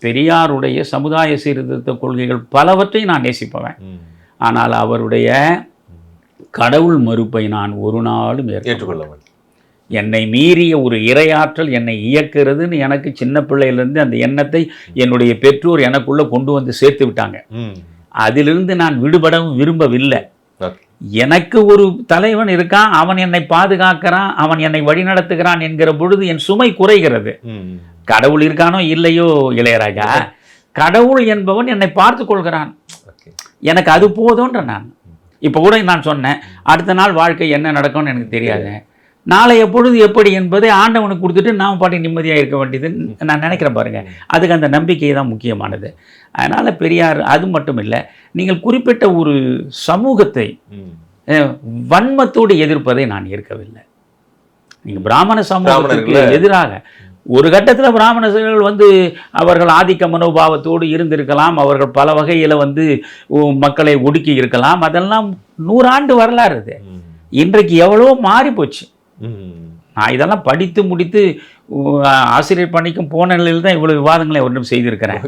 பெரியாருடைய சமுதாய சீர்திருத்த கொள்கைகள் பலவற்றை நான் நேசிப்பவன். ஆனால் அவருடைய கடவுள் மறுப்பை நான் ஒரு நாளும் ஏற்றுக்கொள்ள மாட்டேன். என்னை மீறிய ஒரு இறையாற்றல் என்னை இயக்குறதுன்னு எனக்கு சின்ன பிள்ளையிலேருந்து அந்த எண்ணத்தை என்னுடைய பெற்றோர் எனக்குள்ளே கொண்டு வந்து சேர்த்து விட்டாங்க. அதிலிருந்து நான் விடுபடவும் விரும்பவில்லை. எனக்கு ஒரு தலைவன் இருக்கான், அவன் என்னை பாதுகாக்கிறான், அவன் என்னை வழிநடத்துகிறான் என்கிற பொழுது என் சுமை குறைகிறது. கடவுள் இருக்கானோ இல்லையோ இளையராஜா, கடவுள் என்பவன் என்னை பார்த்து கொள்கிறான், எனக்கு அது போதுன்ற. நான் இப்போ கூட நான் சொன்னேன், அடுத்த நாள் வாழ்க்கை என்ன நடக்கும்னு எனக்கு தெரியாது, நாளை எப்பொழுது எப்படி என்பதை ஆண்டவனுக்கு கொடுத்துட்டு நாம் பாட்டி நிம்மதியாக இருக்க வேண்டியதுன்னு நான் நினைக்கிறேன். பாருங்கள், அதுக்கு அந்த நம்பிக்கை தான் முக்கியமானது. அதனால் பெரியார் அது மட்டும் இல்லை, நீங்கள் குறிப்பிட்ட ஒரு சமூகத்தை வன்மத்தோடு எதிர்ப்பதை நான் ஏற்கவில்லை. நீங்கள் பிராமண சமூகத்திற்கு எதிராக ஒரு கட்டத்தில் பிராமணர்கள் அவர்கள் ஆதிக்க மனோபாவத்தோடு இருந்திருக்கலாம், அவர்கள் பல வகையில் மக்களை ஒடுக்கி இருக்கலாம், அதெல்லாம் 100 ஆண்டு வரலாறு. அது இன்றைக்கு எவ்வளோ மாறி போச்சு. நான் இதெல்லாம் படித்து முடித்து ஆசிரியர் பணிக்கும் போன நிலையில் தான் இவ்வளவு விவாதங்களை ஒன்றும் செய்திருக்கிறேன்.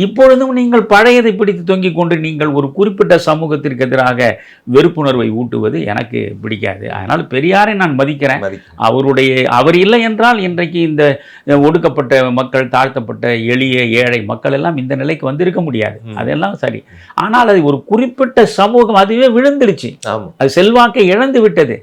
இப்பொழுதும் நீங்கள் பழையதை பிடித்து தொங்கிக் கொண்டு நீங்கள் ஒரு குறிப்பிட்ட சமூகத்திற்கு எதிராக வெறுப்புணர்வை ஊட்டுவது எனக்கு பிடிக்காது. அதனால் பெரியாரை நான் மதிக்கிறேன். அவர் இல்லை என்றால் இன்றைக்கு இந்த ஒடுக்கப்பட்ட மக்கள், தாழ்த்தப்பட்ட எளிய ஏழை மக்கள் எல்லாம் இந்த நிலைக்கு வந்திருக்க முடியாது. அதெல்லாம் சரி. ஆனால் அது ஒரு குறிப்பிட்ட சமூகம் அதுவே விழுந்துடுச்சு, அது செல்வாக்கை இழந்து விட்டது.